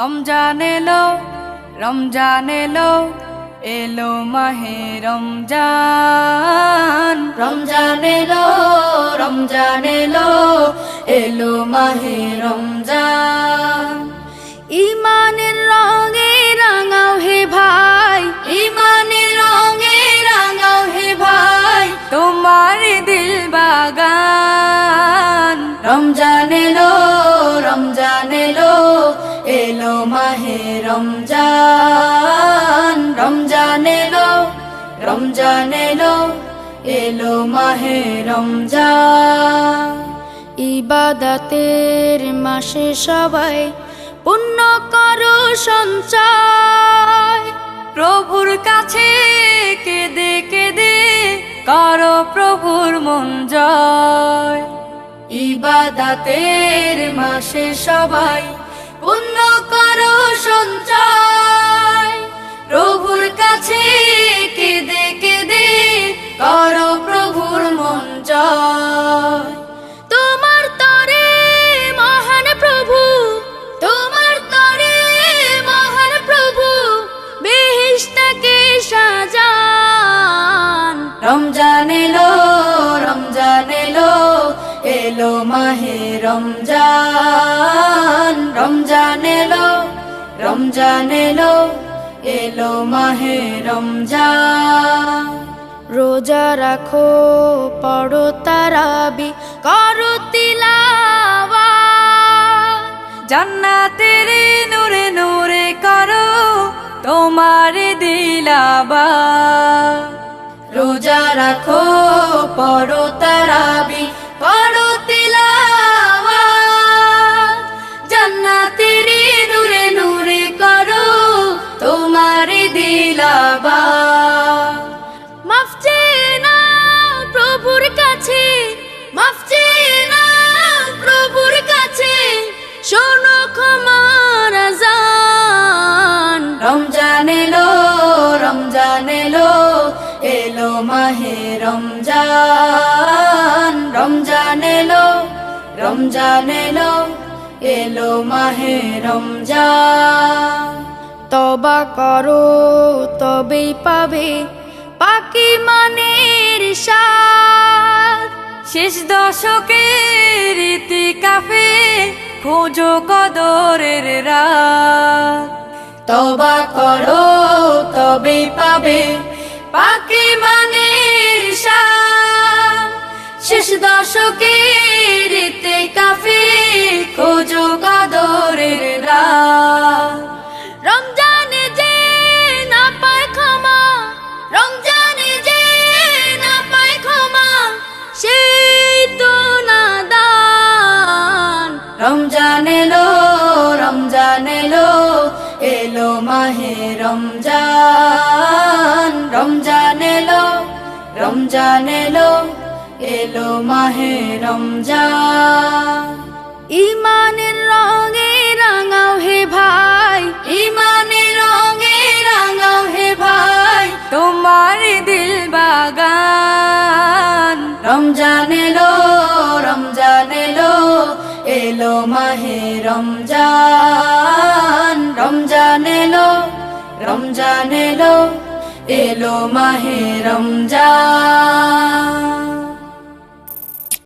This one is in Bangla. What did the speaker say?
রমজান এলো, রমজান এলো, এলো মাহে রমজান। রমজান এলো, রমজান এলো, এলো মাহে রমজান। ইমানের রঙে রাঙাও হে ভাই, ইমানের রঙে রাঙাও হে ভাই, তোমার দিল বাগান। রমজান এলো, রমজান এলো, এলো মাহে রমজান। রমজান এলো, রমজান এলো, এলো মাহে রমজান। ইবাদতের মাসে সবাই পুণ্য করো সঞ্চয়, প্রভুর কাছে কেঁদে কেঁদে করো প্রভুর মন জয়। ইবাদতের মাসে সবাই পুণ্য করো সঞ্চয়, প্রভুর কাছে কেঁদে কেঁদে করো প্রভুর মন জয়। তোমার তরে মহান প্রভু, তোমার তরে মহান প্রভু, বেহেশতকে সাজান। রমজান এলো, রমজান এলো, এলো মাহে রমজান। রমজান এলো, রমজান এলো, এলো মাহে রমজান। রোজা রাখো, পড়ো তারাবি, করো তিলাওয়াত, জান্নাতের নূরে নূরে করো তোমার দিলাবাত। রোজা রাখো, পড়ো তারাবি, পড়ো তিলাওয়াত, জান্নাতের নূরে নূরে করো তোমার দিলাবাত। মাফ চেয়ে নাও প্রভুর কাছে, মাফ চেয়ে নাও প্রভুর কাছে, শোনো ক্ষমার আযান। রমজান এলো, রমজান এলো, এলো মাহে রমজান। রমজান এলো, রমজান এলো, এলো মাহে রমজান। তওবা করো তবেই পাবে পাকি মানের স্বাদ, শেষ দশকের ইতিকাফে খোঁজো কদরের রাত। তওবা করো তবেই পাবে পাকি মানের স্বাদ, শেষ দশকের ইতিকাফে খোঁজো কদরের রাত। রমজানে যে না পায় ক্ষমা, রমজানে যে না পায় ক্ষমা, সেই তো নাদান। রমজান এলো, রমজান এলো, এলো মাহে রমজান। রমজান এলো, রমজান এলো, এলো মাহে রমজান। ইমানের রঙে রাঙাও হে ভাই, ইমানের রঙে রাঙাও হে ভাই, তোমার দিল বাগান। রমজান এলো, রমজান এলো, এলো মাহে রমজান। রমজান এলো, রমজান এলো, এলো মাহে রমজান।